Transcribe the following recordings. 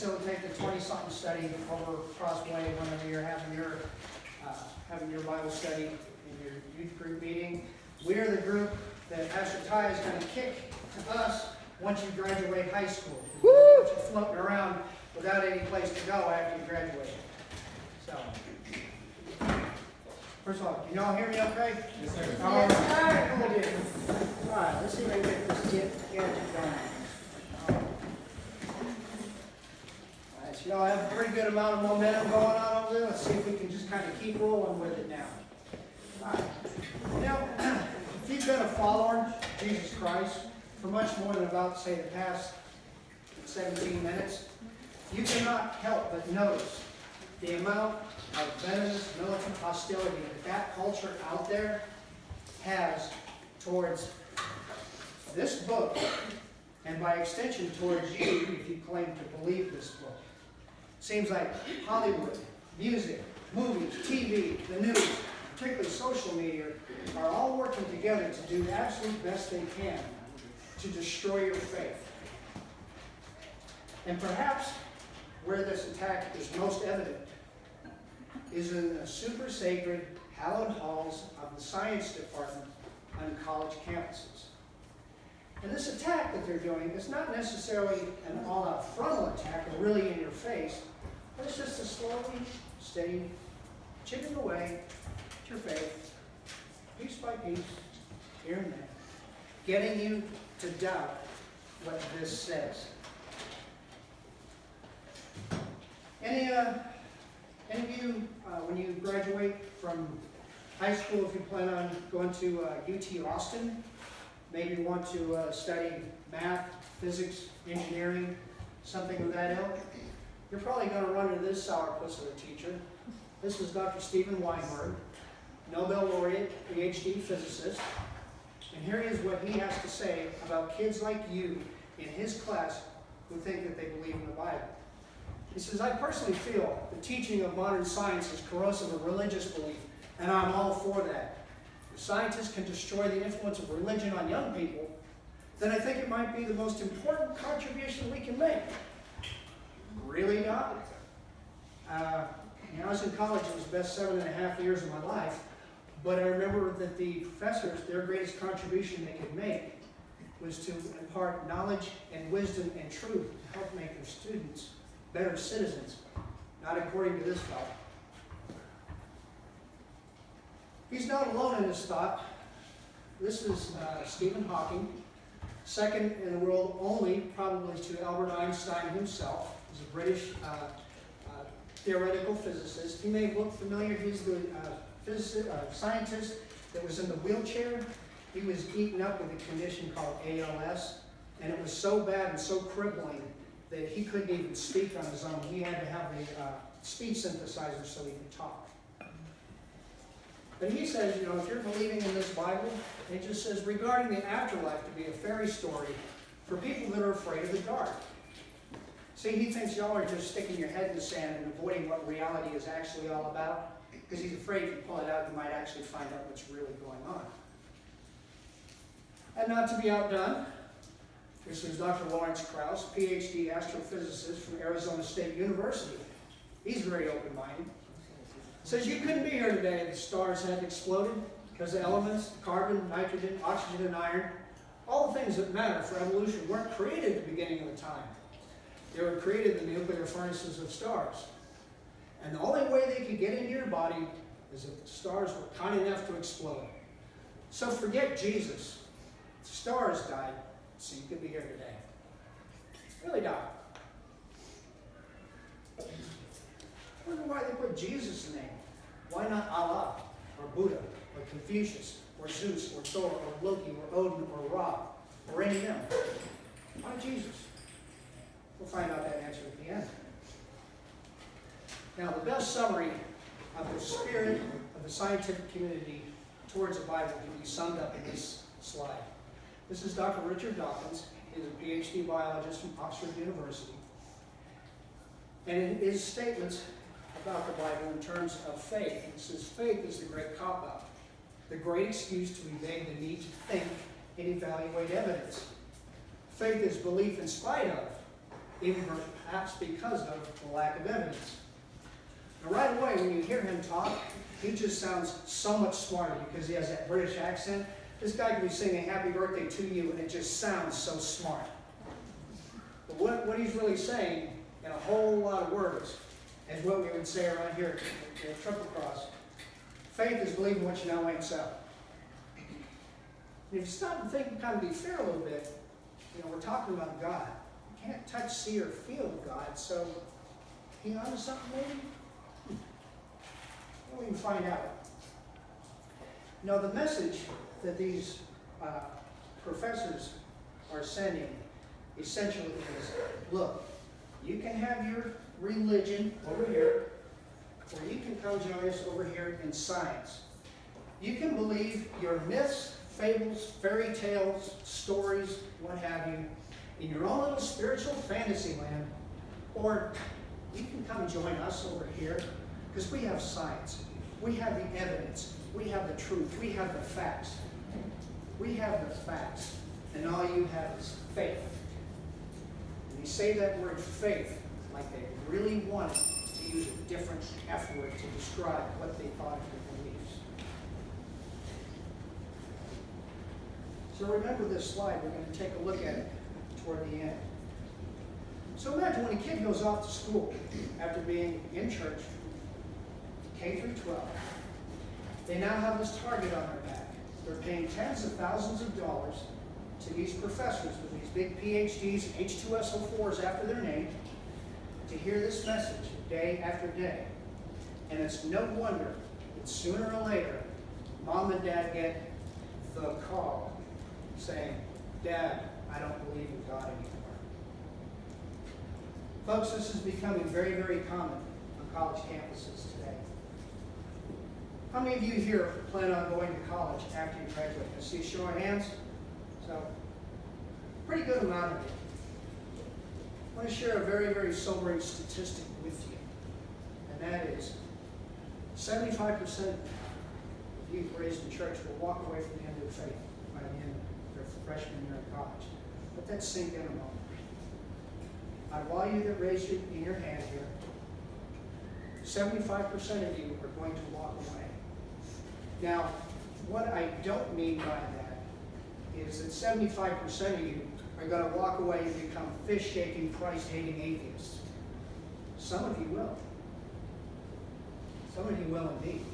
facilitate the 20-something study over Crossway whenever you're having your Bible study in your youth group meeting. We're the group that Pastor Ty is going to kick to us once you graduate high school. We don't want you floating around without any place to go after you graduate. So, first of all, can y'all hear me okay? Yes, sir. All right, cool deal. All right, let's see if I can get this gadget going. All right, so y'all have a pretty good amount of momentum going on over there. Let's see if we can just kind of keep rolling with it now. All right. Now, if you've been a follower of Jesus Christ for much more than about, say, the past 17 minutes, you cannot help but notice the amount of venomous militant hostility that culture out there has towards this book, and by extension towards you if you claim to believe this book. Seems like Hollywood, music, movies, TV, the news, particularly social media, are all working together to do the absolute best they can to destroy your faith. And perhaps where this attack is most evident is in the super sacred, hallowed halls of the science department on college campuses. And this attack that they're doing is not necessarily an all-out frontal attack or really in your face, but it's just a slowly, steady chipping away at your faith, piece by piece, here and there, getting you to doubt what this says. Any of you, when you graduate from high school, if you plan on going to UT Austin, maybe want to study math, physics, engineering, something of that ilk, you're probably going to run into this sourpuss of a teacher. This is Dr. Stephen Weinberg, Nobel laureate, PhD physicist. And here is what he has to say about kids like you in his class who think that they believe in the Bible. He says, I personally feel the teaching of modern science is corrosive of religious belief, and I'm all for that. If scientists can destroy the influence of religion on young people, then I think it might be the most important contribution we can make. Really, Doc? When I was in college, it was the best 7.5 years of my life, but I remember that the professors, their greatest contribution they could make was to impart knowledge and wisdom and truth to help make their students better citizens, not according to this fellow. He's not alone in this thought. This is Stephen Hawking, second in the world only, probably to Albert Einstein himself. He's a British theoretical physicist. You may look familiar. He's the scientist that was in the wheelchair. He was eaten up with a condition called ALS, and it was so bad and so crippling that he couldn't even speak on his own. He had to have a speech synthesizer so he could talk. But he says, you know, if you're believing in this Bible, it just says, regarding the afterlife to be a fairy story for people that are afraid of the dark. See, he thinks y'all are just sticking your head in the sand and avoiding what reality is actually all about, because he's afraid if you pull it out, you might actually find out what's really going on. And not to be outdone, this is Dr. Lawrence Krauss, PhD astrophysicist from Arizona State University. He's very open-minded. Says you couldn't be here today if the stars hadn't exploded because the elements, carbon, nitrogen, oxygen, and iron, all the things that matter for evolution weren't created at the beginning of the time. They were created in the nuclear furnaces of stars. And the only way they could get into your body is if the stars were kind enough to explode. So forget Jesus. The stars died, so you could be here today. Really, Doc? I wonder why they put Jesus' name. Why not Allah, or Buddha, or Confucius, or Zeus, or Thor, or Loki, or Odin, or Ra, or any of them? Why Jesus? We'll find out that answer at the end. Now, the best summary of the spirit of the scientific community towards the Bible can be summed up in this slide. This is Dr. Richard Dawkins. He's a PhD biologist from Oxford University. And in his statements about the Bible in terms of faith, he says faith is the great cop-out, the great excuse to evade the need to think and evaluate evidence. Faith is belief in spite of, even perhaps because of the lack of evidence. Now, right away, when you hear him talk, he just sounds so much smarter because he has that British accent. This guy could be singing happy birthday to you, and it just sounds so smart. But what he's really saying, in a whole lot of words, is what we would say around here at Triple Cross. Faith is believing what you know ain't so. And if you stop and think and kind of be fair a little bit, we're talking about God. You can't touch, see, or feel God, so he onto something maybe? Well, we can find out. The message that these professors are sending essentially is, look, you can have your religion over here, or you can come join us over here in science. You can believe your myths, fables, fairy tales, stories, what have you, in your own little spiritual fantasy land, or you can come join us over here, because we have science. We have the evidence. We have the truth. We have the facts. We have the facts, and all you have is faith. And you say that word faith like they really wanted to use a different F word to describe what they thought of their beliefs. So remember this slide. We're going to take a look at it toward the end. So imagine when a kid goes off to school after being in church, K through 12, they now have this target on their back. They're paying tens of thousands of dollars to these professors with these big PhDs and H2SO4s after their name to hear this message day after day. And it's no wonder that sooner or later, mom and dad get the call saying, Dad, I don't believe in God anymore. Folks, this is becoming very, very common on college campuses today. How many of you here plan on going to college after you graduate? I see a show of hands. So, pretty good amount of you. I want to share a very, very sobering statistic with you. And that is 75% of youth raised in church will walk away from the end of their faith by the end of their freshman year in college. Let that sink in a moment. Out of all you that raised it in your hand here, 75% of you are going to walk away. Now, what I don't mean by that is that 75% of you are going to walk away and become fish-shaking, Christ-hating atheists. Some of you will. Some of you will indeed.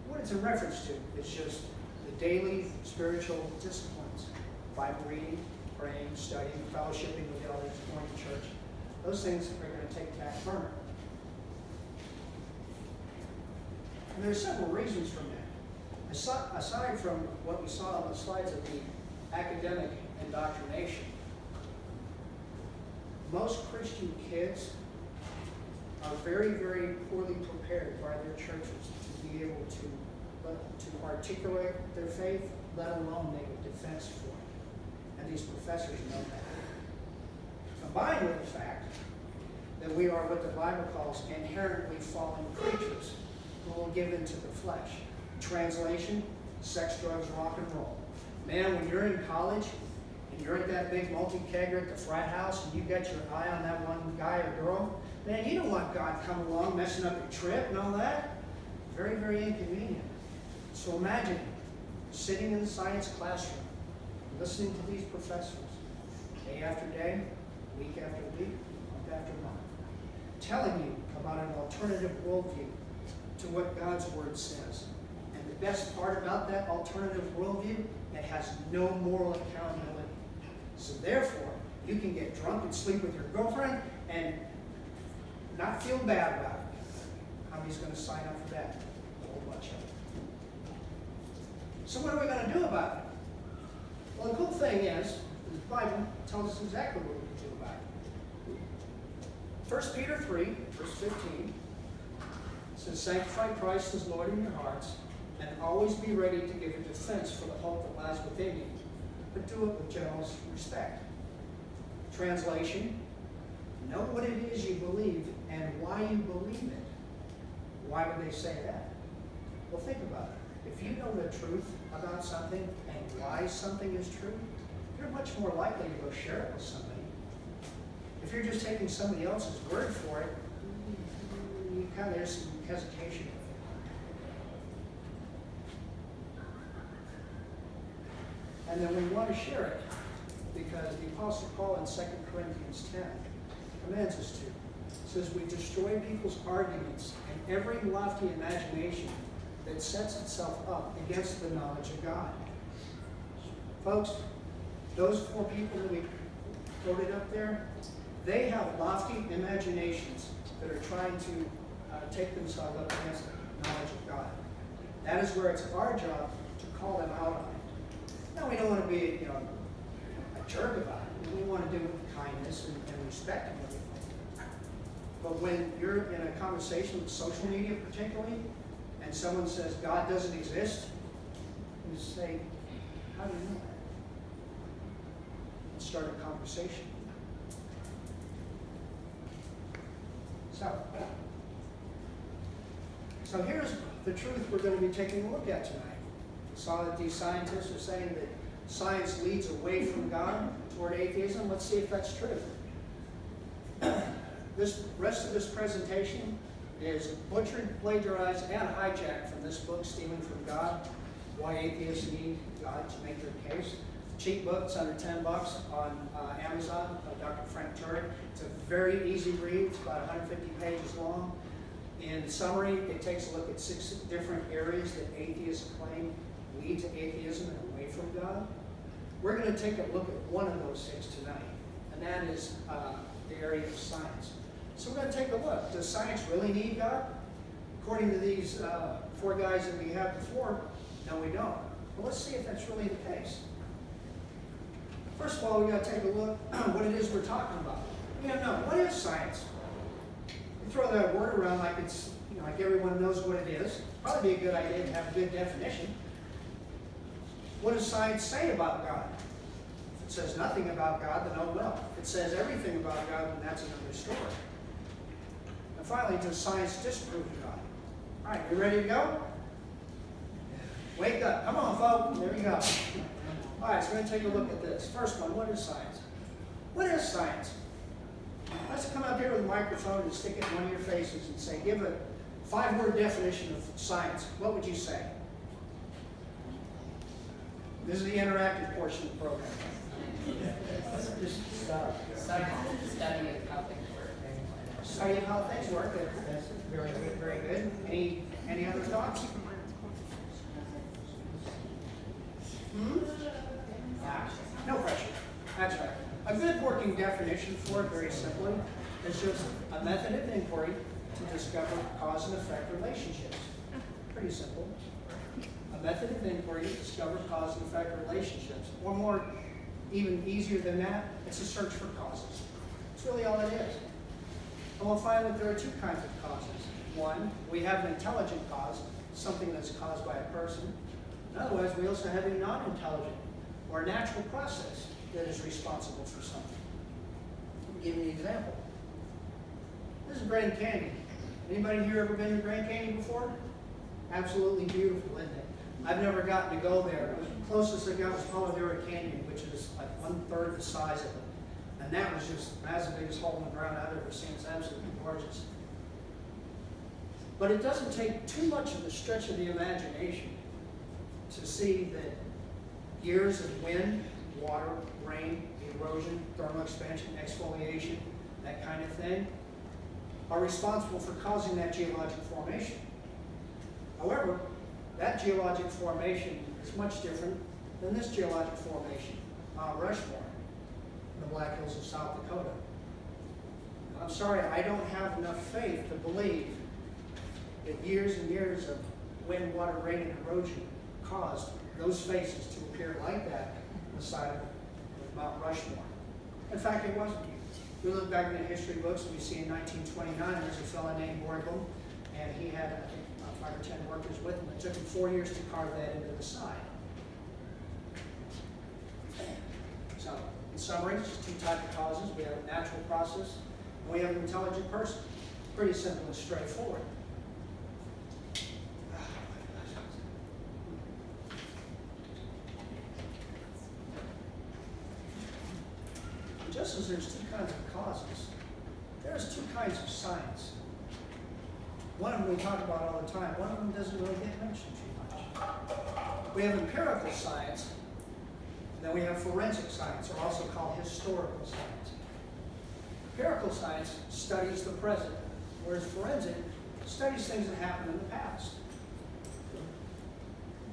What it's in reference to is just the daily spiritual disciplines. Bible reading, praying, studying, fellowshipping with elders, going to church. Those things are going to take a back burner. And there are several reasons from that. Aside from what we saw on the slides of the academic indoctrination, most Christian kids are very, very poorly prepared by their churches to be able to articulate their faith, let alone make a defense for it. And these professors know that. Combined with the fact that we are what the Bible calls inherently fallen creatures who will give into the flesh. Translation, sex, drugs, rock and roll. Man, when you're in college and you're at that big multi-kegger at the frat house and you've got your eye on that one guy or girl, man, you don't want God coming along messing up your trip and all that. Very, very inconvenient. So imagine sitting in the science classroom, listening to these professors, day after day, week after week, month after month, telling you about an alternative worldview to what God's Word says. And the best part about that alternative worldview, it has no moral accountability. So therefore, you can get drunk and sleep with your girlfriend and not feel bad about it. How many's going to sign up for that? A whole bunch of them. So what are we going to do about it? Well, the cool thing is, the Bible tells us exactly what we can do about it. 1 Peter 3, verse 15, says, sanctify Christ as Lord in your hearts, and always be ready to give a defense for the hope that lies within you, but do it with general respect. Translation, know what it is you believe and why you believe it. Why would they say that? Well, think about it. If you know the truth about something and why something is true, you're much more likely to go share it with somebody. If you're just taking somebody else's word for it, you kind of, there's some hesitation. And then we want to share it because the Apostle Paul in 2 Corinthians 10 commands us to. It says, we destroy people's arguments and every lofty imagination that sets itself up against the knowledge of God. Folks, those 4 people that we quoted up there, they have lofty imaginations that are trying to take themselves up against the knowledge of God. That is where it's our job to call them out on it. Now, we don't want to be, a jerk about it. We want to do it with kindness and respect and everything. But when you're in a conversation with social media particularly, and someone says God doesn't exist, you say, how do you know that? And start a conversation. So here's the truth we're going to be taking a look at tonight. We saw that these scientists are saying that science leads away from God toward atheism. Let's see if that's true. This rest of this presentation is butchered, plagiarized, and hijacked from this book, Stealing from God, Why Atheists Need God to Make Their Case. Cheap book, it's under $10 on Amazon by Dr. Frank Turek. It's a very easy read. It's about 150 pages long. In summary, it takes a look at 6 different areas that atheists claim lead to atheism and away from God. We're going to take a look at one of those 6 tonight, and that is the area of science. So we're going to take a look. Does science really need God? According to these 4 guys that we had before, no, we don't. But let's see if that's really the case. First of all, we got to take a look at what it is we're talking about. We got to know, what is science? You throw that word around like it's, like everyone knows what it is. Probably be a good idea to have a good definition. What does science say about God? If it says nothing about God, then oh well. If it says everything about God, then that's another story. And finally, does science disprove God? All right, you ready to go? Wake up. Come on, folks. There we go. All right, so we're going to take a look at this. First one, what is science? What is science? Let's come up here with a microphone and stick it in one of your faces and say, give a 5-word definition of science. What would you say? This is the interactive portion of the program. Just start. Science is the study of how things work. Study of how things work. That's very good, very good. Any other thoughts? No pressure. That's right. A good working definition for it, very simply, is just a method of inquiry to discover cause and effect relationships. Pretty simple. A method of inquiry to discover cause and effect relationships. Or more, even easier than that, it's a search for causes. That's really all it is. And we'll find that there are 2 kinds of causes. One, we have an intelligent cause, something that's caused by a person. And otherwise, we also have a non-intelligent or a natural process that is responsible for something. Let me give you an example. This is Grand Canyon. Anybody here ever been to Grand Canyon before? Absolutely beautiful, isn't it? I've never gotten to go there. The closest I got was Polidori Canyon, which is like 1/3 the size of it. And that was just as the biggest hole in the ground I've ever seen. It's absolutely gorgeous. But it doesn't take too much of a stretch of the imagination to see that years of wind, water, rain, erosion, thermal expansion, exfoliation, that kind of thing, are responsible for causing that geologic formation. However, that geologic formation is much different than this geologic formation, Mount Rushmore, in the Black Hills of South Dakota. I'm sorry, I don't have enough faith to believe that years and years of wind, water, rain, and erosion caused those faces to appear like that on the side of Mount Rushmore. In fact, it wasn't. We look back in the history books and we see in 1929 there's a fellow named Borglum, and he had, I think, 5 or 10 workers with him. It took him 4 years to carve that into the side. So, in summary, it's just 2 types of causes. We have a natural process, and we have an intelligent person. Pretty simple and straightforward. Just as there's 2 kinds of causes, One of them we talk about all the time. One of them doesn't really get mentioned too much. We have empirical science, and then we have forensic science, or also called historical science. Empirical science studies the present, whereas forensic studies things that happened in the past.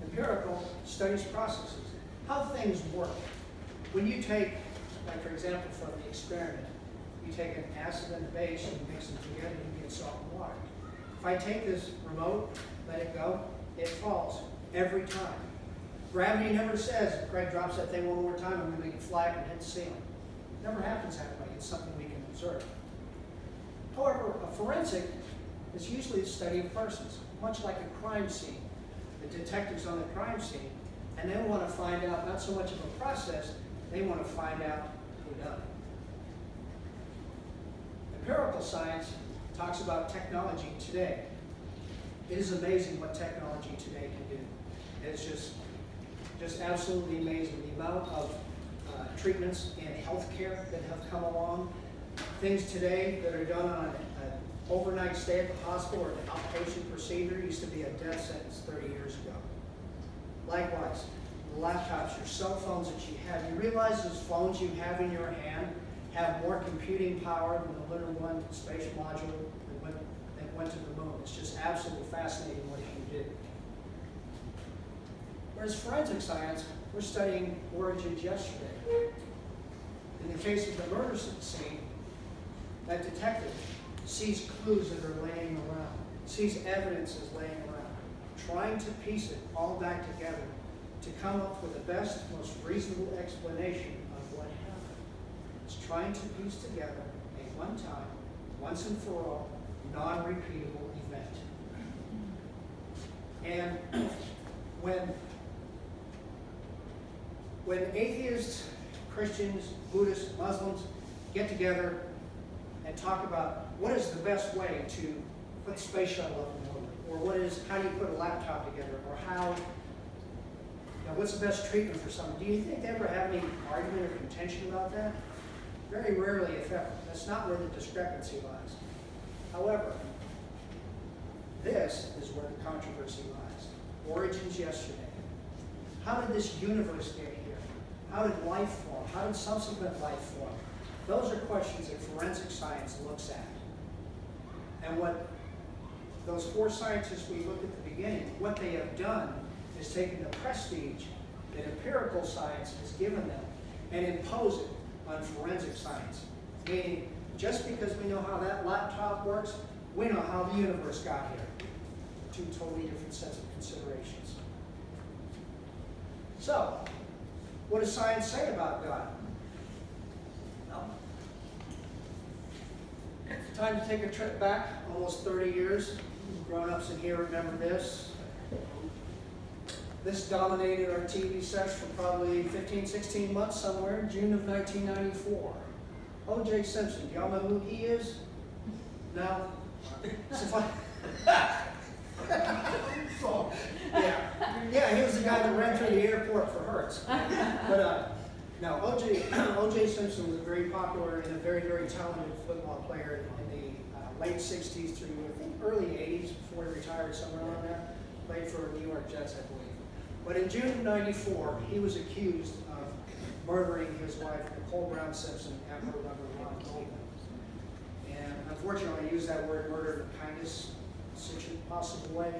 Empirical studies processes, how things work. When you take, like for example, from the experiment, you take an acid and a base and you mix them together and you get salt and water. If I take this remote, let it go, it falls every time. Gravity never says, if Craig drops that thing one more time, I'm going to make it fly and hit the ceiling. It never happens that way. It's something we can observe. However, a forensic is usually a study of persons, much like a crime scene. The detectives on the crime scene, and they want to find out not so much of a process, they want to find out who done it. Empirical science talks about technology today. It is amazing what technology today can do. It's just absolutely amazing. The amount of treatments in healthcare that have come along, things today that are done on an overnight stay at the hospital or an outpatient procedure used to be a death sentence 30 years ago. Likewise, the laptops, your cell phones that you have, you realize those phones you have in your hand have more computing power than the Lunar 1 space module that went to the moon. It's just absolutely fascinating what it can do. Whereas forensic science, we're studying origins yesterday. In the case of the murder scene, that detective sees clues that are laying around, sees evidences laying around, trying to piece it all back together to come up with the best, most reasonable explanation of what happened. It's trying to piece together a one-time, once and for all, non-repeatable event. And when atheists, Christians, Buddhists, Muslims get together and talk about what is the best way to put the space shuttle up in orbit, or how do you put a laptop together, or what's the best treatment for someone? Do you think they ever have any argument or contention about that? Very rarely, if ever. That's not where the discrepancy lies. However, this is where the controversy lies. Origins yesterday. How did this universe get here? How did life form? How did subsequent life form? Those are questions that forensic science looks at. And what those four scientists we looked at the beginning, what they have done is taken the prestige that empirical science has given them and impose it on forensic science. Meaning, just because we know how that laptop works, we know how the universe got here. Two totally different sets of considerations. So, what does science say about God? Well, time to take a trip back, almost 30 years. Grown-ups in here remember this. This dominated our TV sets for probably 15, 16 months somewhere, June of 1994. O.J. Simpson, do y'all know who he is? No? Yeah, he was the guy that ran through the airport for Hertz. But no, O.J. Simpson was a very popular and a very, very talented football player in the late 60s through, I think, early 80s before he retired, somewhere around there. Played for New York Jets, I believe. But in June of '94, he was accused of murdering his wife, Nicole Brown Simpson, at her lover, Ron Goldman. And unfortunately, I use that word murder in the kindest possible way.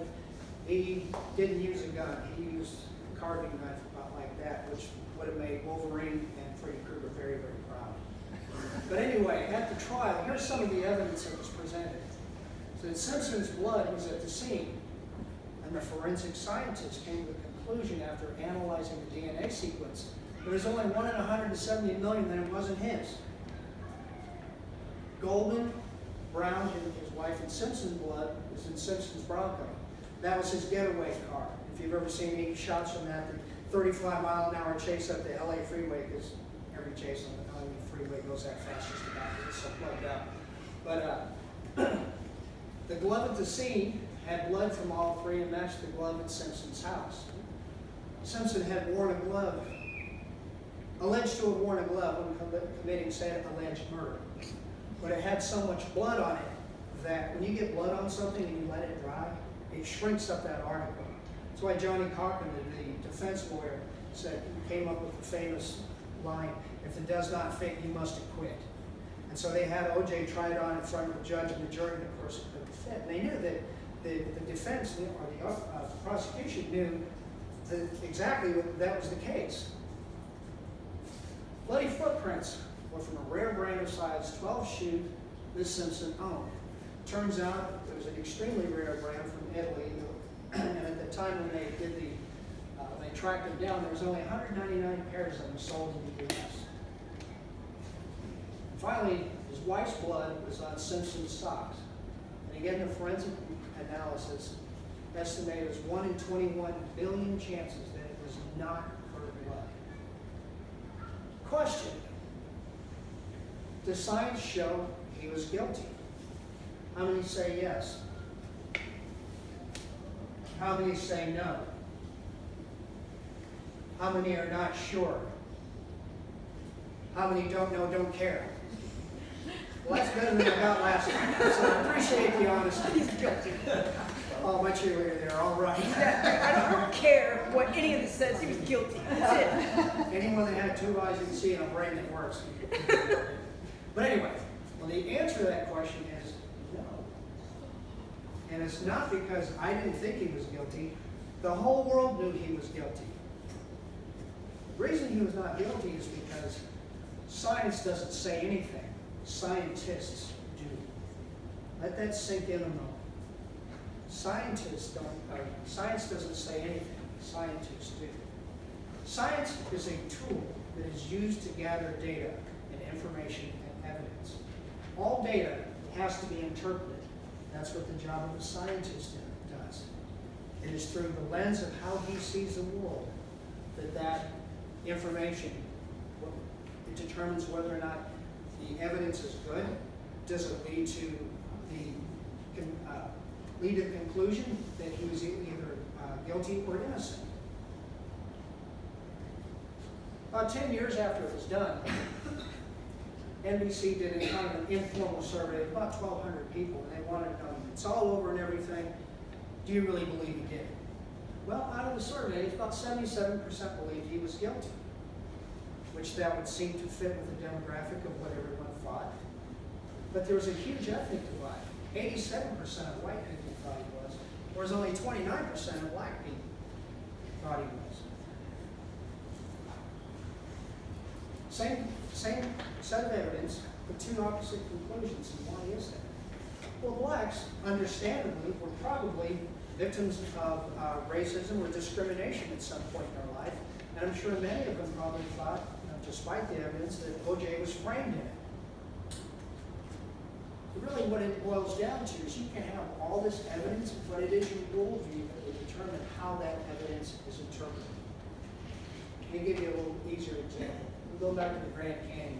He didn't use a gun. He used a carving knife about like that, which would have made Wolverine and Freddy Krueger very, very proud. But anyway, at the trial, here's some of the evidence that was presented. So that Simpson's blood was at the scene, and the forensic scientists came to the conclusion after analyzing the DNA sequence, there was only 1 in 170 million that it wasn't his. Goldman, Brown, his wife, and Simpson's blood was in Simpson's Bronco. That was his getaway car. If you've ever seen any shots from that, the 35-mile-an-hour chase up the LA freeway, because every chase on the LA freeway goes that fast just about, it's so plugged up. But the glove at the scene had blood from all three and matched the glove at Simpson's house. Simpson had worn a glove, alleged to have worn a glove when committing said alleged murder. But it had so much blood on it that when you get blood on something and you let it dry, it shrinks up that article. That's why Johnny Cochran, the defense lawyer, said, he came up with the famous line, if it does not fit, you must acquit. And so they had O.J. try it on in front of the judge and the jury, and of course it couldn't fit. And they knew that the defense, or the prosecution knew that exactly that was the case. Bloody footprints were from a rare brand of size 12 shoe Miss Simpson owned. Turns out it was an extremely rare brand from Italy, and at the time when they did they tracked them down, there was only 199 pairs of them sold in the U.S. Finally, his wife's blood was on Simpson's socks. And again, the forensic analysis estimated as 1 in 21 billion chances that it was not her blood. Question: does science show he was guilty? How many say yes? How many say no? How many are not sure? How many don't know, don't care? Well, that's better than I got last time, so I appreciate the honesty. He's guilty. Oh, my cheerleader there, all right. I don't care what any of this says, he was guilty. That's it. Anyone that had 2 eyes, you can see in a brain that works. But anyway, well, the answer to that question is no. And it's not because I didn't think he was guilty. The whole world knew he was guilty. The reason he was not guilty is because science doesn't say anything. Scientists do. Let that sink in a moment. Science doesn't say anything. Scientists do. Science is a tool that is used to gather data and information and evidence. All data has to be interpreted. That's what the job of a scientist does. It is through the lens of how he sees the world that information, it determines whether or not the evidence is good. Does it lead to the conclusion that he was either guilty or innocent? About 10 years after it was done, NBC did a kind of an informal survey of about 1,200 people, and they wanted to know, it's all over and everything, do you really believe he did it? Well, out of the survey, it's about 77% believed he was guilty, which that would seem to fit with the demographic of what everyone thought. But there was a huge ethnic divide. 87% of white people thought he was, whereas only 29% of black people thought he was. Same set of evidence, but 2 opposite conclusions, and why is that? Well, blacks, understandably, were probably victims of racism or discrimination at some point in their life, and I'm sure many of them probably thought, despite the evidence, that O.J. was framed in it. But really what it boils down to is you can have all this evidence, but it is your worldview that will determine how that evidence is interpreted. Let me give you a little easier example. We'll go back to the Grand Canyon.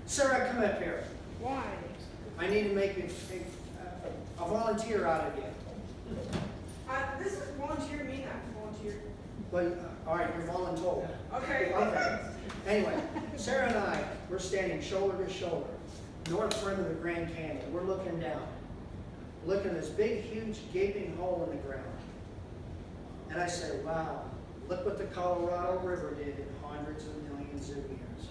Sarah, come up here. Why? I need to make a volunteer out of you. This is volunteer me, not volunteer. But, all right, you're voluntold. Okay. Okay. Anyway, Sarah and I, we're standing shoulder to shoulder, north rim of the Grand Canyon. We're looking down, looking at this big, huge, gaping hole in the ground. And I say, wow, look what the Colorado River did in hundreds of millions of years.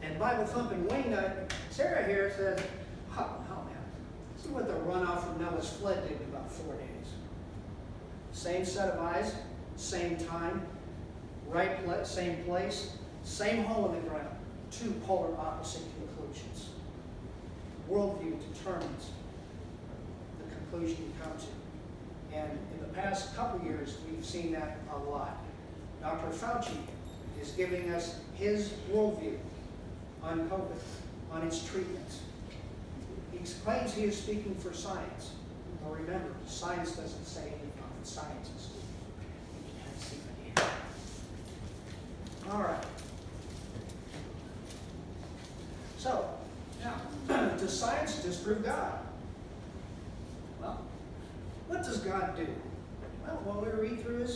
And Bible thumping wingnut, Sarah here says, oh man, see what the runoff from Noah's flood did in about 4 days. Same set of eyes, same time, same place, same hole in the ground. 2 polar opposite conclusions. Worldview determines the conclusion you come to. And in the past couple years, we've seen that a lot. Dr. Fauci is giving us his worldview on COVID, on its treatments. He claims he is speaking for science. Well, remember, science doesn't say anything. Science is speaking. All right. So, now, does science disprove God? Well, what does God do? Well, when we read through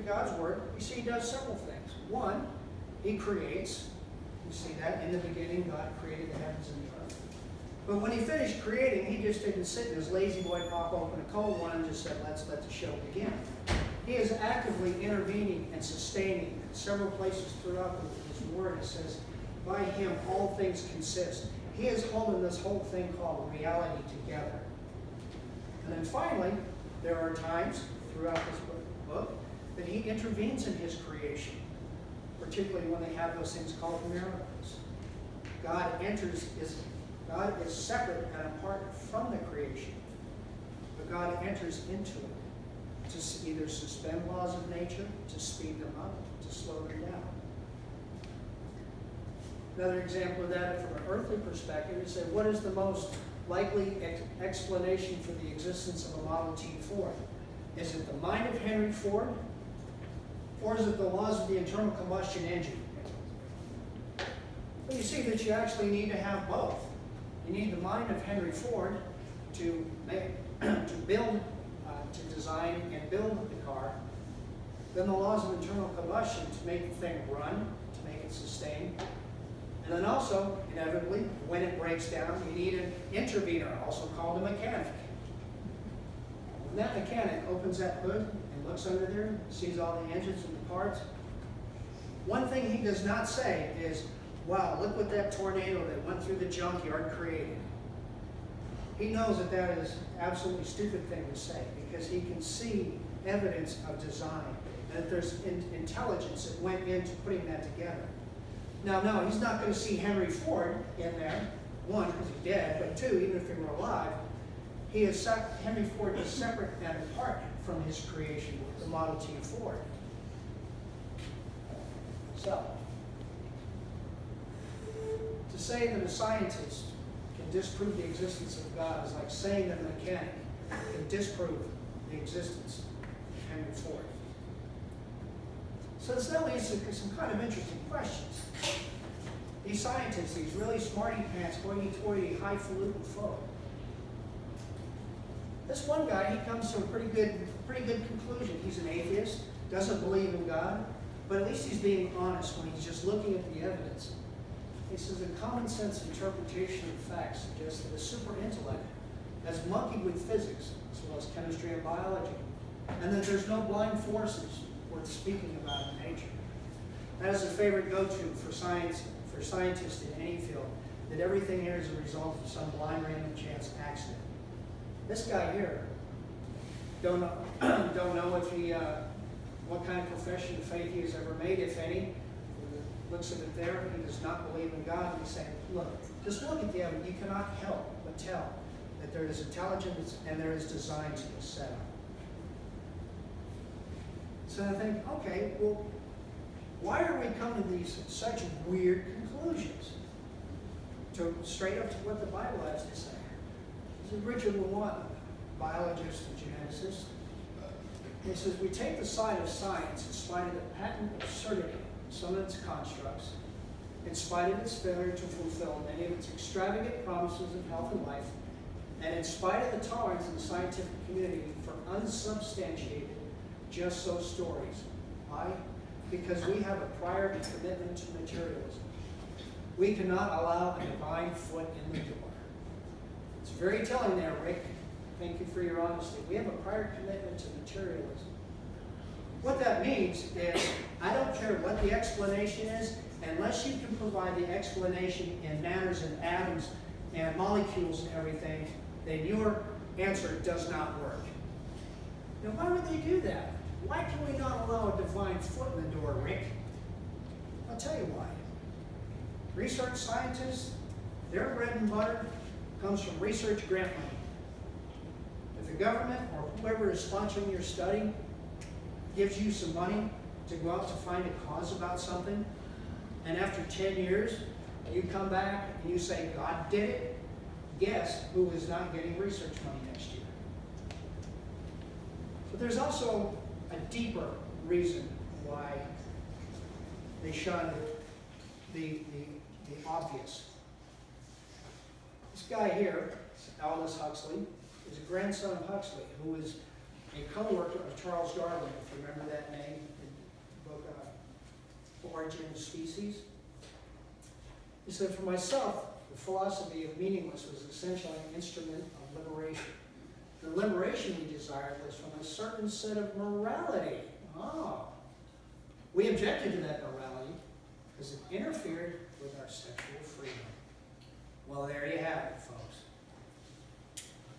God's Word, we see He does several things. One, He creates. We see that in the beginning, God created the heavens and the earth. But when he finished creating, he just didn't sit in his lazy boy pop open a cold one and just said, let's let the show begin. He is actively intervening and sustaining. In several places throughout his word, it says, by him all things consist. He is holding this whole thing called reality together. And then finally, there are times throughout this book that he intervenes in his creation, particularly when they have those things called miracles. God is separate and apart from the creation, but God enters into it to either suspend laws of nature, to speed them up, to slow them down. Another example of that from an earthly perspective is that what is the most likely explanation for the existence of a Model T Ford? Is it the mind of Henry Ford, or is it the laws of the internal combustion engine? Well, you see that you actually need to have both. You need the mind of Henry Ford to build, to design and build the car. Then the laws of internal combustion to make the thing run, to make it sustain. And then also, inevitably, when it breaks down, you need an intervener, also called a mechanic. When that mechanic opens that hood and looks under there, sees all the engines and the parts, one thing he does not say is, wow, look what that tornado that went through the junkyard created. He knows that that is an absolutely stupid thing to say because he can see evidence of design and that there's intelligence that went into putting that together. Now, no, he's not going to see Henry Ford in there, one, because he's dead, but two, even if he were alive, Henry Ford is separate and apart from his creation, the Model T Ford. So, to say that a scientist can disprove the existence of God is like saying that a mechanic can disprove the existence of Henry Ford. So this now leads to some kind of interesting questions. These scientists, these really smarty pants, hoity-toity, highfalutin folk. This one guy, he comes to a pretty good conclusion. He's an atheist, doesn't believe in God, but at least he's being honest when he's just looking at the evidence. He says a common sense interpretation of facts suggests that a super intellect has monkeyed with physics as well as chemistry and biology, and that there's no blind forces worth speaking about in nature. That is a favorite go-to for scientists in any field, that everything here is a result of some blind random chance accident. This guy here don't know if he what kind of profession of faith he has ever made, if any. Looks at it there, he does not believe in God. He's saying, look, just look at the evidence. You cannot help but tell that there is intelligence and there is design to this setup. So I think, okay, well, why are we coming to these such weird conclusions? Straight up to what the Bible has to say. This is Richard Lewontin, biologist and geneticist. He says, we take the side of science in spite of the patent absurdity of some of its constructs, in spite of its failure to fulfill many of its extravagant promises of health and life, and in spite of the tolerance in the scientific community for unsubstantiated, just so stories. Why? Because we have a prior commitment to materialism. We cannot allow a divine foot in the door. It's very telling there, Rick. Thank you for your honesty. We have a prior commitment to materialism. What that means is, I don't care what the explanation is, unless you can provide the explanation in matters and atoms and molecules and everything, then your answer does not work. Now, why would they do that? Why can we not allow a divine foot in the door, Rick? I'll tell you why. Research scientists, their bread and butter comes from research grant money. If the government or whoever is sponsoring your study gives you some money to go out to find a cause about something, and after 10 years, you come back and you say, God did it, guess who is not getting research money next year? But there's also a deeper reason why they shun the obvious. This guy here, Aldous Huxley, is a grandson of Huxley, who is a co-worker of Charles Darwin, if you remember that name, in the book Origin of Species. He said, for myself, The philosophy of meaningless was essentially an instrument of liberation. The liberation we desired was from a certain set of morality. Oh. We objected to that morality because it interfered with our sexual freedom. Well, there you have it, folks.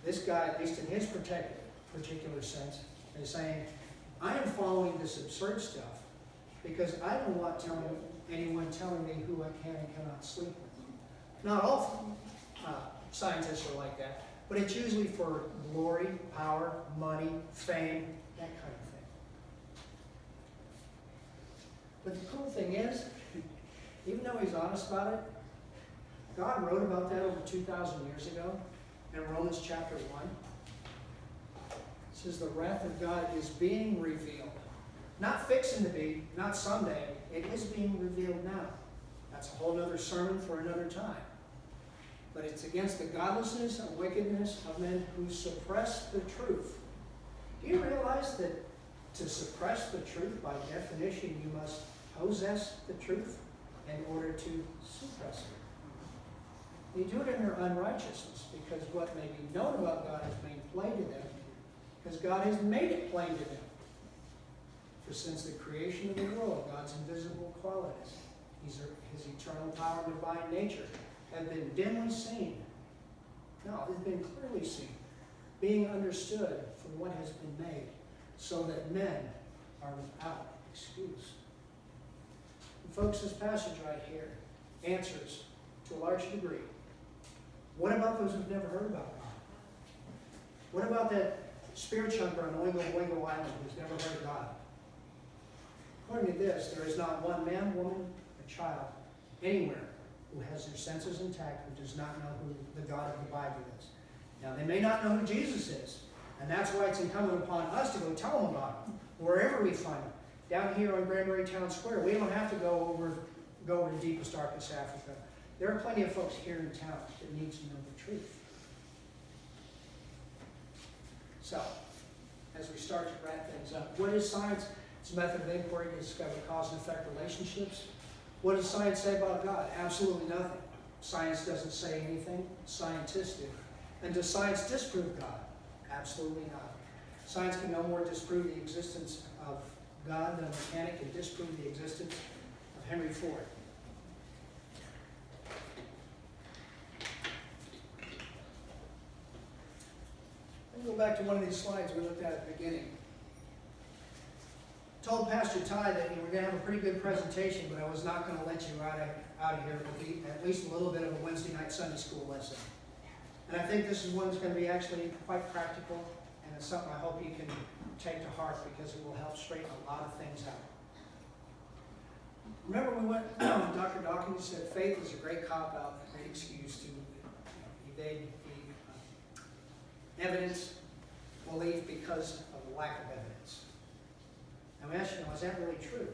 This guy, at least in his particular sense, is saying, I am following this absurd stuff because I don't want anyone telling me who I can and cannot sleep with. Not all scientists are like that, but it's usually for glory, power, money, fame, that kind of thing. But the cool thing is, even though he's honest about it, God wrote about that over 2,000 years ago in Romans chapter 1. It says the wrath of God is being revealed. Not fixing to be, not someday. It is being revealed now. That's a whole other sermon for another time. But it's against the godlessness and wickedness of men who suppress the truth. Do you realize that to suppress the truth, by definition, you must possess the truth in order to suppress it? You do it in their unrighteousness, because what may be known about God is made plain to them, because God has made it plain to them. For since the creation of the world, God's invisible qualities, his eternal power and divine nature, have been dimly seen. No, it's been clearly seen, being understood from what has been made, so that men are without excuse. And folks, this passage right here answers, to a large degree, what about those who've never heard about God? What about that spirit chunker on Oingo Boingo Island who's never heard of God? According to this, there is not one man, woman, or child anywhere who has their senses intact who does not know who the God of the Bible is. Now, they may not know who Jesus is, and that's why it's incumbent upon us to go tell them about him, wherever we find him. Down here on Granbury Town Square, we don't have to go over to deepest, darkest Africa. There are plenty of folks here in town that need to know the truth. So, as we start to wrap things up, what is science? It's a method of inquiry to discover cause and effect relationships. What does science say about God? Absolutely nothing. Science doesn't say anything. Scientists do. And does science disprove God? Absolutely not. Science can no more disprove the existence of God than a mechanic can disprove the existence of Henry Ford. Let me go back to one of these slides we looked at the beginning. Told Pastor Ty that you were going to have a pretty good presentation, but I was not going to let you out of here with at least a little bit of a Wednesday night Sunday school lesson. And I think this is one that's going to be actually quite practical, and it's something I hope you can take to heart because it will help straighten a lot of things out. Remember we went, Dr. Dawkins said faith is a great cop-out, a great excuse to evade the evidence, belief because of the lack of evidence. And we ask you, is that really true?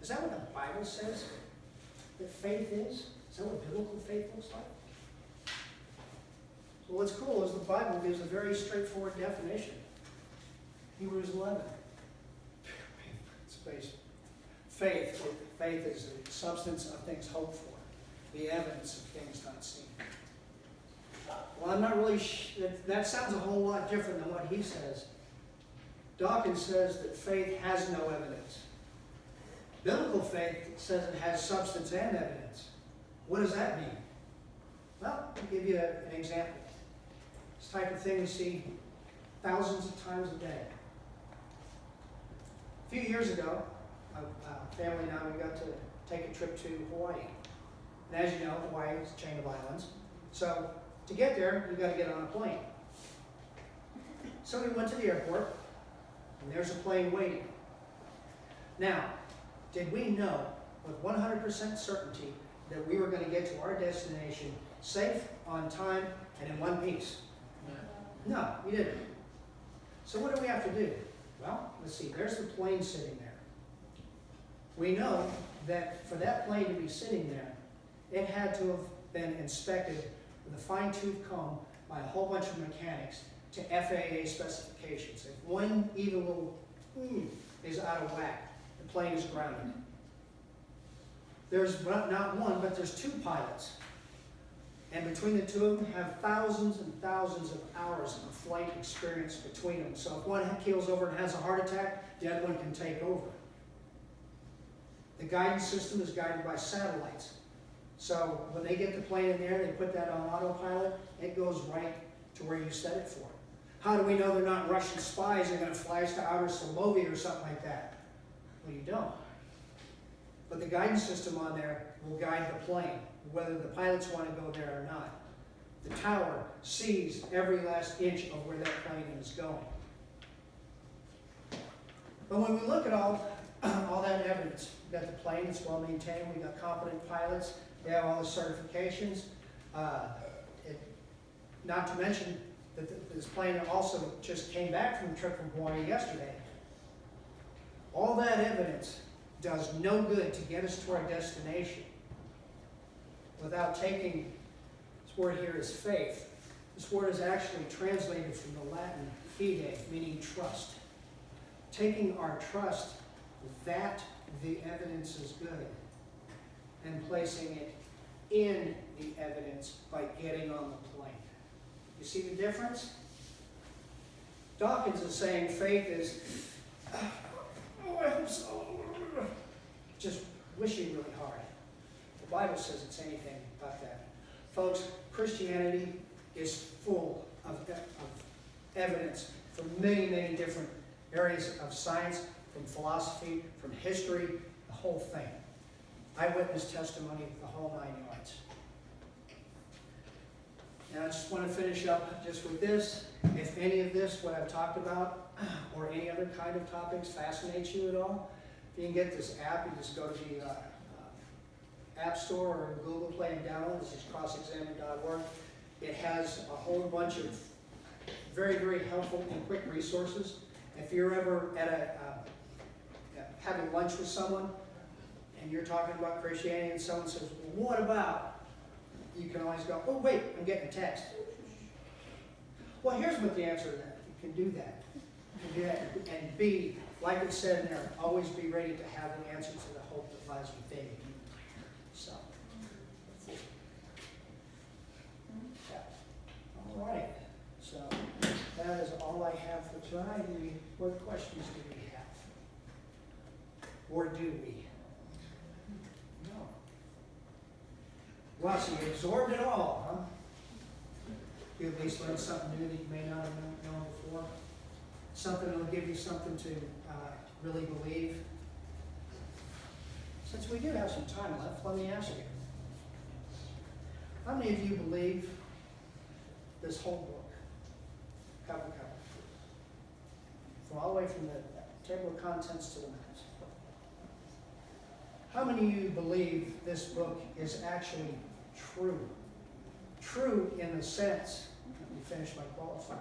Is that what the Bible says that faith is? Is that what biblical faith looks like? So what's cool is the Bible gives a very straightforward definition. Hebrews 11. Faith is the substance of things hoped for, the evidence of things not seen. Well, I'm not really that sounds a whole lot different than what he says. Dawkins says that faith has no evidence. Biblical faith says it has substance and evidence. What does that mean? Well, I'll give you an example. This type of thing we see thousands of times a day. A few years ago, a family and I, we got to take a trip to Hawaii. And as you know, Hawaii is a chain of islands. So to get there, you've got to get on a plane. So we went to the airport, and there's a plane waiting. Now, did we know with 100% certainty that we were going to get to our destination safe, on time, and in one piece? No, we didn't. So what do we have to do? Well, let's see, there's the plane sitting there. We know that for that plane to be sitting there, it had to have been inspected with a fine-tooth comb by a whole bunch of mechanics to FAA specifications. If one even little is out of whack, the plane is grounded. There's not one, but there's two pilots. And between the two of them have thousands and thousands of hours of flight experience between them. So if one keels over and has a heart attack, the other one can take over. The guidance system is guided by satellites. So when they get the plane in there, they put that on autopilot, it goes right to where you set it for. How do we know they're not Russian spies that are going to fly us to outer Solovia or something like that? Well, you don't. But the guidance system on there will guide the plane, whether the pilots want to go there or not. The tower sees every last inch of where that plane is going. But when we look at all that evidence, we've got the plane, it's well maintained, we've got competent pilots, they have all the certifications. Not to mention that this plane also just came back from a trip from Hawaii yesterday. All that evidence does no good to get us to our destination without taking, this word here is faith. This word is actually translated from the Latin fide, meaning trust. Taking our trust that the evidence is good and placing it in the evidence by getting on the plane. You see the difference? Dawkins is saying faith is, oh, I hope so. Just wishing really hard. The Bible says it's anything but that. Folks, Christianity is full of evidence from many, many different areas of science, from philosophy, from history, the whole thing. Eyewitness testimony, the whole 9 yards. Now I just want to finish up just with this. If any of this, what I've talked about, or any other kind of topics fascinates you at all, if you can get this app, you just go to the App Store or Google Play and download. This is crossexamine.org. It has a whole bunch of very, very helpful and quick resources. If you're ever at having lunch with someone and you're talking about Christianity and someone says, well, what about? You can always go, oh wait, I'm getting a text. Well, here's what the answer to that. You can do that. You can do that and be, like it said in there, always be ready to have the answer to the hope that lies within you. So, yeah. All right. So, that is all I have for tonight. What questions do we have? Or do we? No. Well, so you absorbed it all, huh? You at least learned something new that you may not have known before. Something that will give you something to really believe. Since we do have some time left, let me ask you. How many of you believe this whole book, cover to cover? From all the way from the table of contents to the maps. How many of you believe this book is actually true? True in the sense, let me finish my qualifier.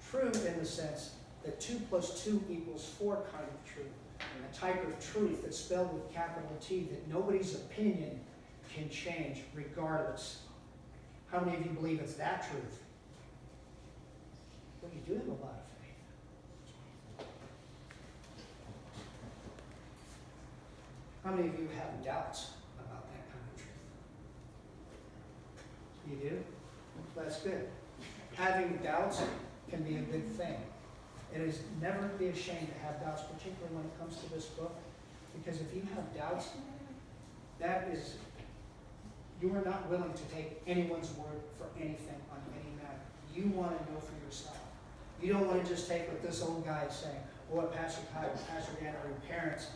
True in the sense that 2 + 2 = 4 kind of truth. A type of truth that's spelled with capital T that nobody's opinion can change regardless. How many of you believe it's that truth? Well, you do have a lot of faith. How many of you have doubts about that kind of truth? You do? That's good. Having doubts can be a good thing. It is never be ashamed to have doubts, particularly when it comes to this book, because if you have doubts, that is, you are not willing to take anyone's word for anything on any matter. You want to know for yourself. You don't want to just take what this old guy is saying, or what Pastor Kyle, or Pastor Dan, or your parents,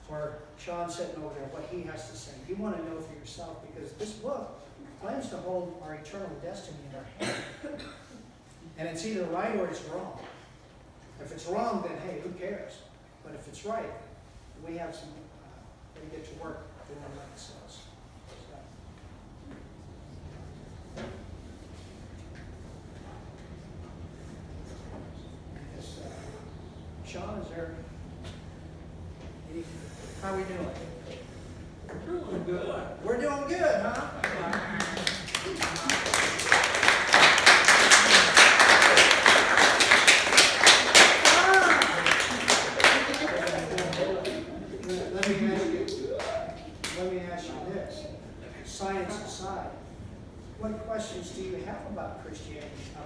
or Sean sitting over there, what he has to say. You want to know for yourself, because this book claims to hold our eternal destiny in our hand. And it's either right or it's wrong. If it's wrong, then hey, who cares? But if it's right, we have some, we get to work doing like it says. Sean, is there any, how are we doing? Doing good. We're doing good, huh? Let me ask you this. Science aside,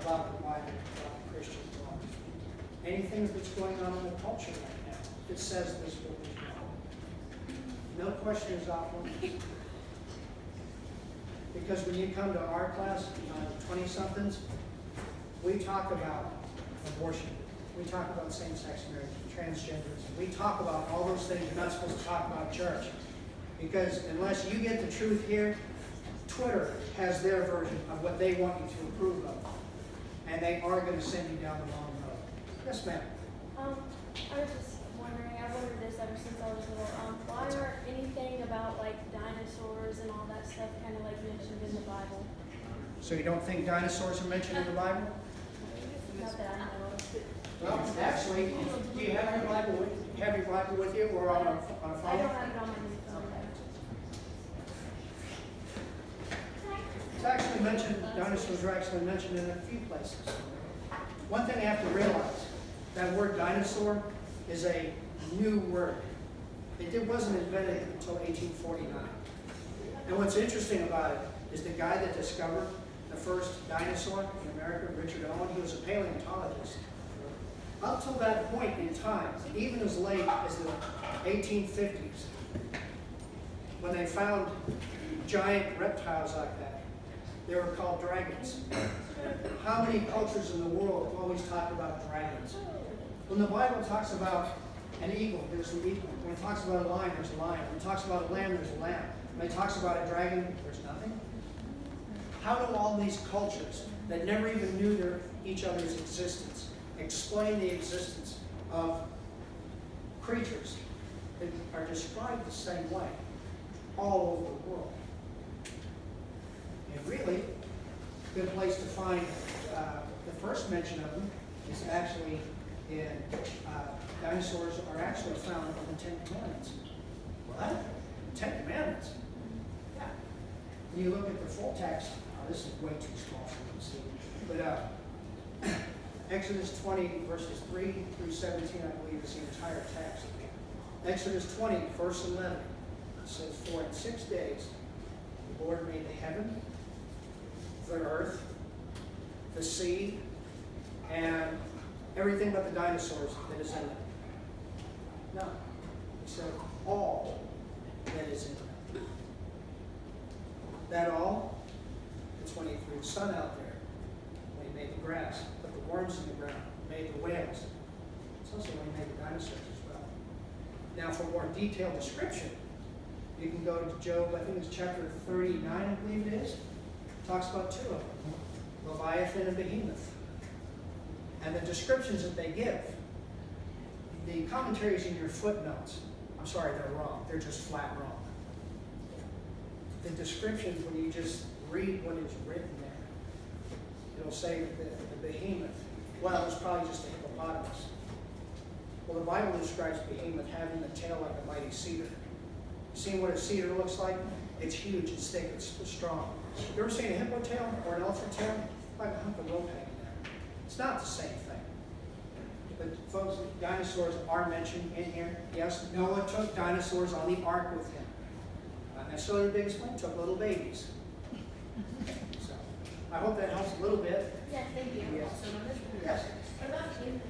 about the Bible, about the Christian law. Anything that's going on in the culture right now that says this will be wrong. No question is off limits. Because when you come to our class, 20-somethings, we talk about abortion. We talk about same-sex marriage, transgenderism. We talk about all those things you're not supposed to talk about in church. Because unless you get the truth here, Twitter has their version of what they want you to approve of. And they are going to send you down the wrong road. Yes, ma'am. I was just wondering, I've wondered this ever since I was little, why aren't anything about like dinosaurs and all that stuff kind of like mentioned in the Bible? So you don't think dinosaurs are mentioned in the Bible? Not that I know of. Well, actually, do you have your Bible with you or on a I phone? don't have it on my new phone. It's actually mentioned, dinosaurs are actually mentioned in a few places. One thing you have to realize, that word dinosaur is a new word. It wasn't invented until 1849. And what's interesting about it is the guy that discovered the first dinosaur in America, Richard Owen, he was a paleontologist. Up till that point in time, even as late as the 1850s, when they found giant reptiles like that, they were called dragons. How many cultures in the world always talk about dragons? When the Bible talks about an eagle, there's an eagle. When it talks about a lion, there's a lion. When it talks about a lamb, there's a lamb. When it talks about a dragon, there's nothing. How do all these cultures that never even knew each other's existence explain the existence of creatures that are described the same way all over the world? And really, a good place to find the first mention of them is actually in dinosaurs are actually found in the Ten Commandments. What? Ten Commandments? Yeah. When you look at the full text, this is way too small for you to see, but Exodus 20, verses 3 through 17, I believe, is the entire text. Exodus 20, verse 11, it says, "For in 6 days the Lord made the heaven, the earth, the sea, and everything but the dinosaurs that is in them." No, he said all that is in them. That all, that's when he threw the sun out there, when he made the grass, put the worms in the ground, made the whales. It's also when he made the dinosaurs as well. Now, for more detailed description, you can go to Job, I think it's chapter 39, I believe it is. It talks about two of them, Leviathan and Behemoth. And the descriptions that they give, the commentaries in your footnotes, I'm sorry, they're wrong. They're just flat wrong. The descriptions, when you just read what is written there, it'll say that the behemoth, well, it's probably just a hippopotamus. Well, the Bible describes behemoth having the tail like a mighty cedar. Seen what a cedar looks like? It's huge, it's thick, it's strong. You ever seen a hippo tail or an elephant tail? Like a hunk of rope hanging there. It's not the same thing. But folks, dinosaurs are mentioned in here. Yes, Noah took dinosaurs on the ark with him. Not necessarily the biggest one, took little babies. So, I hope that helps a little bit. Yeah, thank you. Yes. Yes. What about cavemen?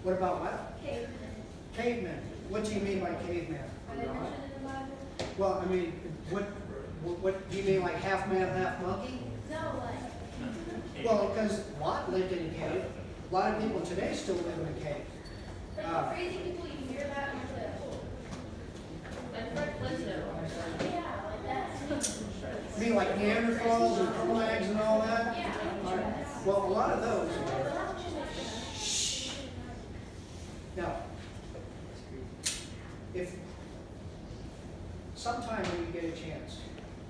What about what? Cavemen. Cavemen. What do you mean by caveman? Are they mentioned in the Bible? Well, I mean, what do you mean, like half man, half monkey? No, like. Well, because Lot lived in a cave. A lot of people today still live in a cave. Like the crazy people you hear about in the. Like Fred Flintstone. Yeah, like that. You mean like Neanderthals and purple eggs and all that? Yeah. All right. Well, a lot of those. Now, if sometime when you get a chance,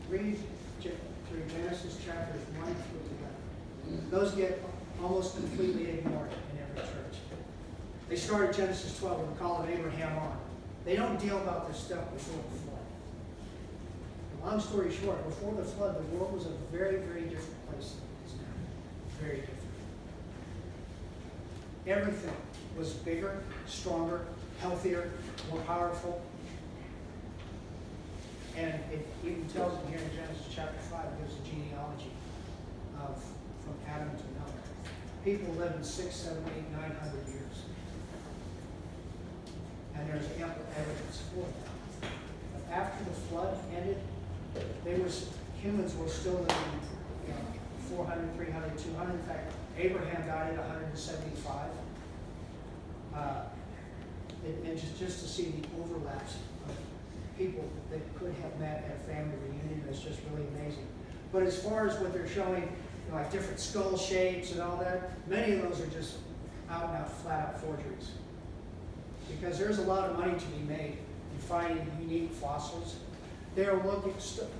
read through Genesis chapters 1 through 11. Those get almost completely ignored in every church. They start at Genesis 12 with the call of Abraham on. They don't deal about this stuff before the flood. Long story short, before the flood, the world was a very, very different place than it is now. Very different. Everything was bigger, stronger, healthier, more powerful. And it even tells in here in Genesis chapter 5, it gives a genealogy from Adam to Noah. people live in 6, 7, 8, 900 years. And there's ample evidence for that. But after the flood ended, humans were still living, 400, 300, 200. In fact, Abraham died at 175. And just to see the overlaps of people that could have met at a family reunion is just really amazing. But as far as what they're showing, like different skull shapes and all that, many of those are just out and out, flat out forgeries. Because there's a lot of money to be made in finding unique fossils. They are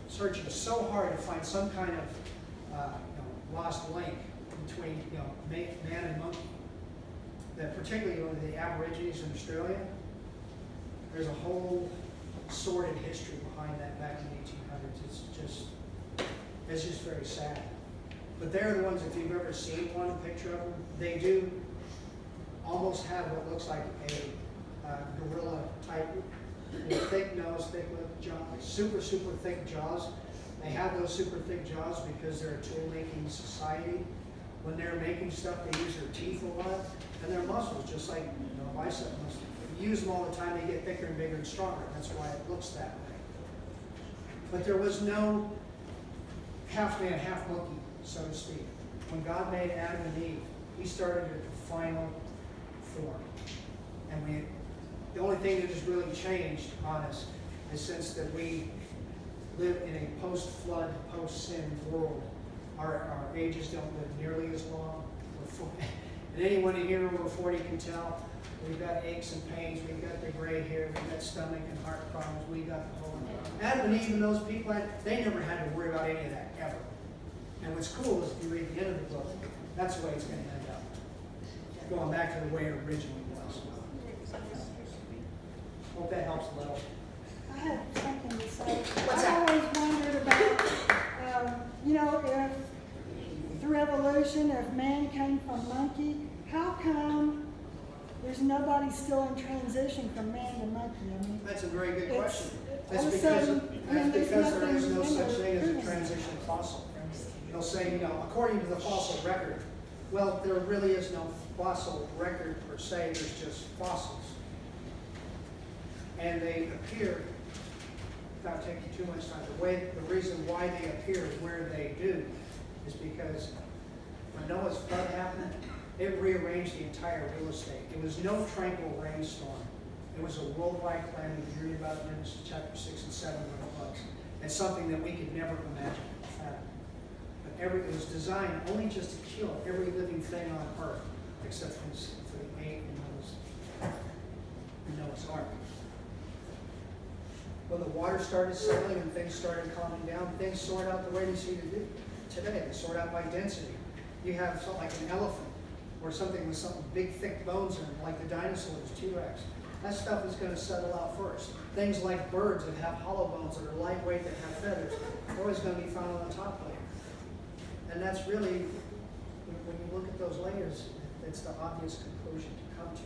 searching so hard to find some kind of lost link between man and monkey. That particularly with the Aborigines in Australia, there's a whole sordid history behind that back in the 1800s. It's just very sad. But they're the ones, if you've ever seen one picture of them, they do almost have what looks like a gorilla type, thick nose, thick lip, jaw, super thick jaws. They have those super thick jaws because they're a tool-making society. When they're making stuff, they use their teeth a lot, and their muscles, just like bicep muscles. If you use them all the time, they get thicker and bigger and stronger. That's why it looks that way. But there was no half man, half monkey, so to speak. When God made Adam and Eve, He started at the final form. And the only thing that has really changed on us is since that we live in a post-flood, post-sin world. Our ages don't live nearly as long. And anyone in here over 40 can tell, we've got aches and pains, we've got the gray hair, we've got stomach and heart problems, we got the whole. Adam and Eve and those people, they never had to worry about any of that, ever. And what's cool is if you read the end of the book, that's the way it's going to end up. Going back to the way it originally was. Hope that helps a little. I have something to say. What's I've that? always wondered about, if through evolution, if man came from monkey, how come there's nobody still in transition from man to monkey? I mean, That's a very good it's- question. all That's of a because, sudden, that's there's because there is nothing no in such there thing as a proven. transition fossil. They'll say, according to the fossil record, well, there really is no fossil record per se, there's just fossils. And they appear, without taking too much time, the reason why they appear where they do is because when Noah's flood happened, it rearranged the entire real estate. It was no tranquil rainstorm. It was a worldwide calamity. You read about it in Genesis chapter 6 and 7 when it was. It's something that we could never imagine. But it was designed only just to kill every living thing on earth, except for the 8 in Noah's Ark. When the water started settling and things started calming down, things sort out the way we see today. They sort out by density. You have something like an elephant or something with some big, thick bones in it, like the dinosaurs, T-Rex. That stuff is going to settle out first. Things like birds that have hollow bones, that are lightweight, that have feathers, are always going to be found on the top layer. And that's really, when you look at those layers, it's the obvious conclusion to come to.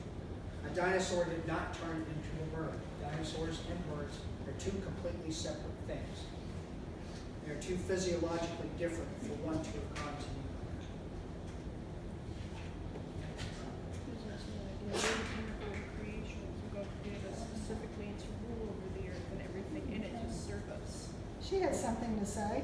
A dinosaur did not turn into a bird. Dinosaurs and birds are two completely separate things. They're too physiologically different for one to have gone to the other. Specifically to rule over the earth and everything in it to serve us. She has something to say.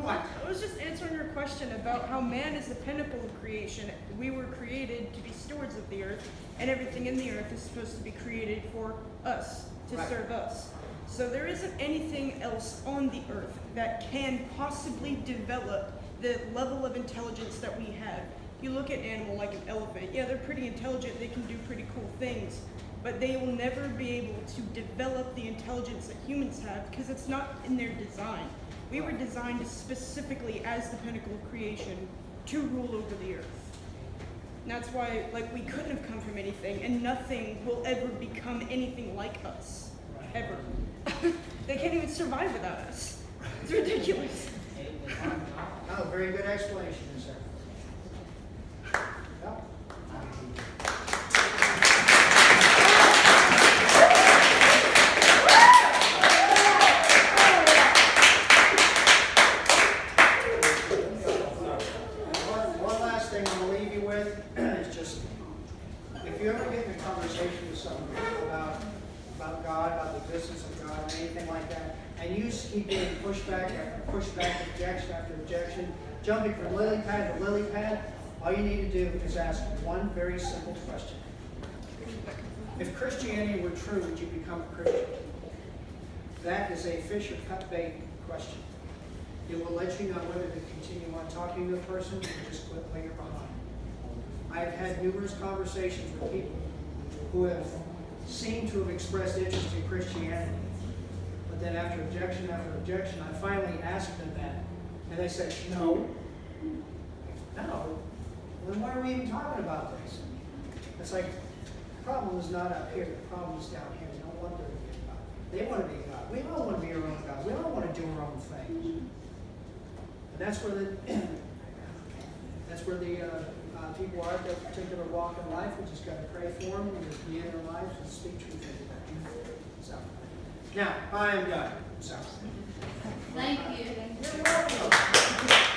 I was just answering your question about how man is the pinnacle of creation. We were created to be stewards of the earth, and everything in the earth is supposed to be created for us, to Right. serve us. So there isn't anything else on the earth that can possibly develop the level of intelligence that we have. If you look at an animal like an elephant, yeah, they're pretty intelligent, they can do pretty cool things, but they will never be able to develop the intelligence that humans have because it's not in their design. We were designed specifically as the pinnacle of creation to rule over the earth. And that's why, we couldn't have come from anything, and nothing will ever become anything like us, ever. They can't even survive without us. It's ridiculous. No, very good explanation, sir. Yep. One last thing I'm going to leave leave you with is just, if you ever get in a conversation with someone about God, about the existence of God, or anything like that, and you just keep getting pushback after pushback, objection after objection, jumping from lily pad to lily pad, all you need to do is ask one very simple question. If Christianity were true, would you become a Christian? That is a fish or cut bait question. It will let you know whether to continue on talking to a person or just quit while you're behind. I've had numerous conversations with people who have seemed to have expressed interest in Christianity, but then after objection after objection, I finally asked them that, and they said, no. Then why are we even talking about this? It's like, the problem is not up here, the problem is down here. They don't want there to be a God. They want to be God. We all want to be our own God. We all want to do our own thing. And that's where the people are at that particular walk in life. We just got to pray for them and just be in their lives and speak truth into them. So, now I am done. So, Thank you. you're welcome.